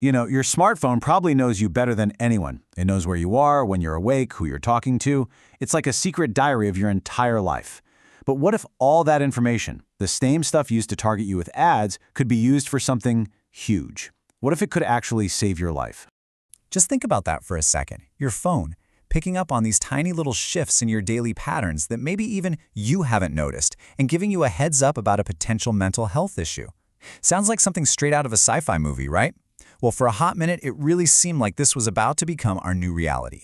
Your smartphone probably knows you better than anyone. It knows where you are, when you're awake, who you're talking to. It's like a secret diary of your entire life. But what if all that information, the same stuff used to target you with ads, could be used for something huge? What if it could actually save your life? Just think about that for a second. Your phone, picking up on these tiny little shifts in your daily patterns that maybe even you haven't noticed and giving you a heads up about a potential mental health issue. Sounds like something straight out of a sci-fi movie, right? Well, for a hot minute, it really seemed like this was about to become our new reality.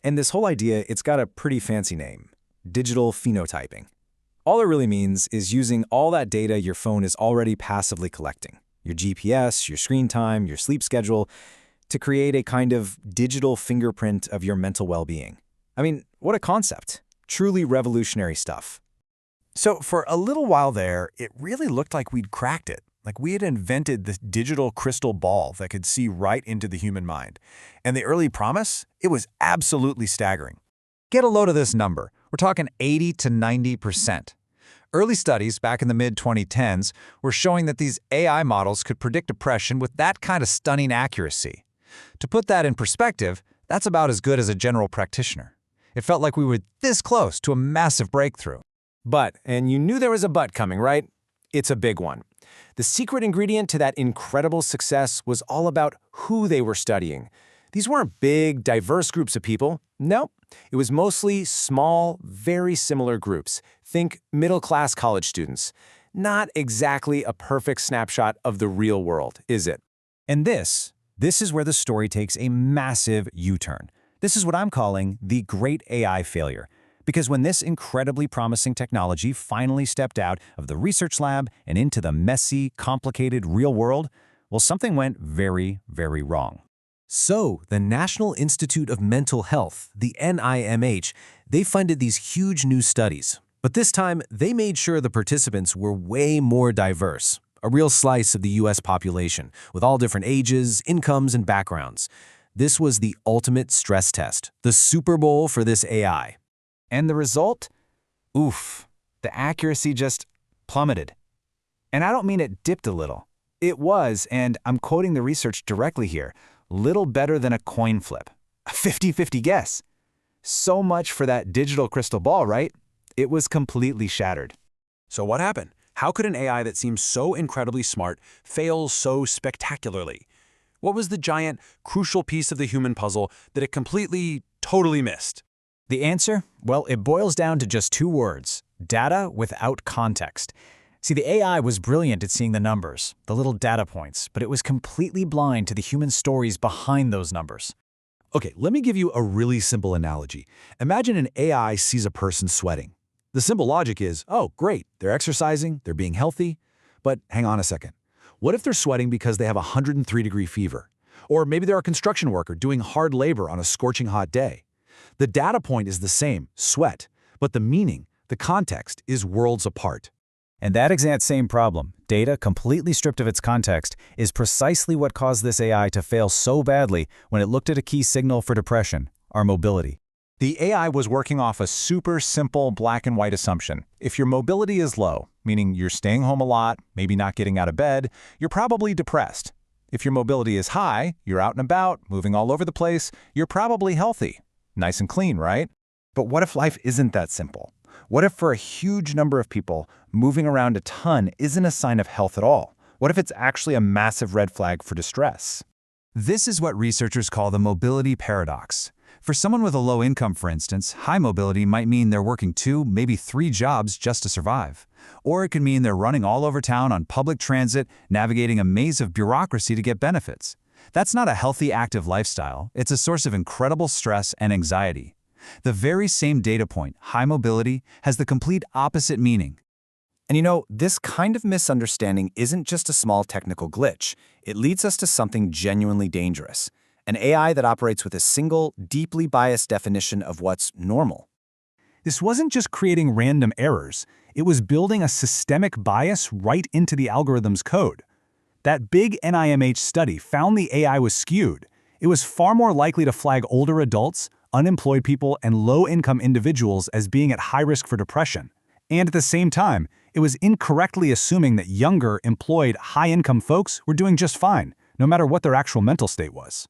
And this whole idea, it's got a pretty fancy name: digital phenotyping. All it really means is using all that data your phone is already passively collecting, your GPS, your screen time, your sleep schedule, to create a kind of digital fingerprint of your mental well-being. I mean, what a concept. Truly revolutionary stuff. So for a little while there, it really looked like we'd cracked it. Like we had invented this digital crystal ball that could see right into the human mind. And the early promise, it was absolutely staggering. Get a load of this number. We're talking 80 to 90%. Early studies back in the mid-2010s were showing that these AI models could predict depression with that kind of stunning accuracy. To put that in perspective, that's about as good as a general practitioner. It felt like we were this close to a massive breakthrough. But, and you knew there was a but coming, right? It's a big one. The secret ingredient to that incredible success was all about who they were studying. These weren't big, diverse groups of people. Nope. It was mostly small, very similar groups. Think middle-class college students. Not exactly a perfect snapshot of the real world, is it? And this is where the story takes a massive U-turn. This is what I'm calling the great AI failure. Because when this incredibly promising technology finally stepped out of the research lab and into the messy, complicated real world, well, something went very, very wrong. So, the National Institute of Mental Health, the NIMH, they funded these huge new studies. But this time, they made sure the participants were way more diverse. A real slice of the US population, with all different ages, incomes, and backgrounds. This was the ultimate stress test, the Super Bowl for this AI. And the result? Oof. The accuracy just plummeted. And I don't mean it dipped a little. It was, and I'm quoting the research directly here, little better than a coin flip. A 50-50 guess. So much for that digital crystal ball, right? It was completely shattered. So what happened? How could an AI that seems so incredibly smart fail so spectacularly? What was the giant, crucial piece of the human puzzle that it completely, totally missed? The answer? Well, it boils down to just two words: data without context. See, the AI was brilliant at seeing the numbers, the little data points, but it was completely blind to the human stories behind those numbers. Okay, let me give you a really simple analogy. Imagine an AI sees a person sweating. The simple logic is, oh, great, they're exercising, they're being healthy. But hang on a second. What if they're sweating because they have a 103-degree fever? Or maybe they're a construction worker doing hard labor on a scorching hot day. The data point is the same, sweat, but the meaning, the context, is worlds apart. And that exact same problem, data completely stripped of its context, is precisely what caused this AI to fail so badly when it looked at a key signal for depression: our mobility. The AI was working off a super simple black and white assumption. If your mobility is low, meaning you're staying home a lot, maybe not getting out of bed, you're probably depressed. If your mobility is high, you're out and about, moving all over the place, you're probably healthy. Nice and clean, right? But what if life isn't that simple? What if for a huge number of people, moving around a ton isn't a sign of health at all? What if it's actually a massive red flag for distress? This is what researchers call the mobility paradox. For someone with a low income, for instance, high mobility might mean they're working 2, maybe 3 jobs just to survive. Or it could mean they're running all over town on public transit, navigating a maze of bureaucracy to get benefits. That's not a healthy, active lifestyle. It's a source of incredible stress and anxiety. The very same data point, high mobility, has the complete opposite meaning. And you know, this kind of misunderstanding isn't just a small technical glitch. It leads us to something genuinely dangerous. An AI that operates with a single, deeply biased definition of what's normal. This wasn't just creating random errors. It was building a systemic bias right into the algorithm's code. That big NIMH study found the AI was skewed. It was far more likely to flag older adults, unemployed people, and low-income individuals as being at high risk for depression. And at the same time, it was incorrectly assuming that younger, employed, high-income folks were doing just fine, no matter what their actual mental state was.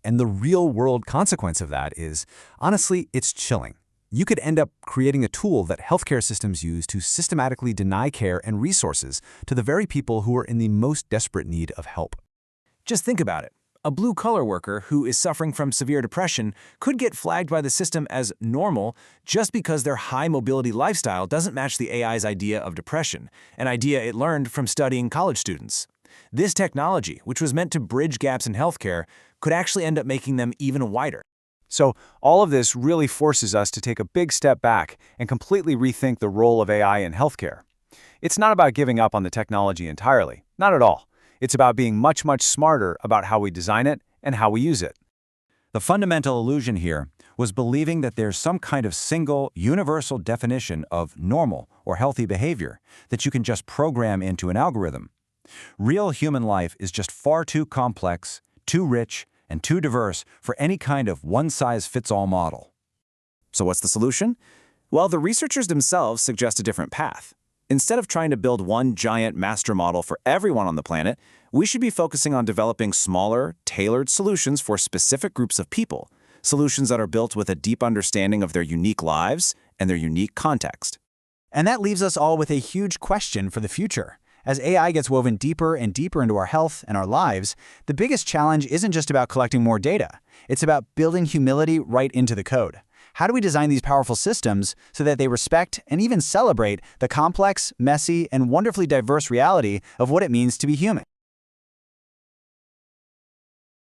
And the real-world consequence of that is, honestly, it's chilling. You could end up creating a tool that healthcare systems use to systematically deny care and resources to the very people who are in the most desperate need of help. Just think about it. A blue-collar worker who is suffering from severe depression could get flagged by the system as normal just because their high-mobility lifestyle doesn't match the AI's idea of depression, an idea it learned from studying college students. This technology, which was meant to bridge gaps in healthcare, could actually end up making them even wider. So all of this really forces us to take a big step back and completely rethink the role of AI in healthcare. It's not about giving up on the technology entirely, not at all. It's about being much, much smarter about how we design it and how we use it. The fundamental illusion here was believing that there's some kind of single, universal definition of normal or healthy behavior that you can just program into an algorithm. Real human life is just far too complex, too rich, and too diverse for any kind of one-size-fits-all model. So what's the solution? Well, the researchers themselves suggest a different path. Instead of trying to build one giant master model for everyone on the planet, we should be focusing on developing smaller, tailored solutions for specific groups of people, solutions that are built with a deep understanding of their unique lives and their unique context. And that leaves us all with a huge question for the future. As AI gets woven deeper and deeper into our health and our lives, the biggest challenge isn't just about collecting more data. It's about building humility right into the code. How do we design these powerful systems so that they respect and even celebrate the complex, messy, and wonderfully diverse reality of what it means to be human?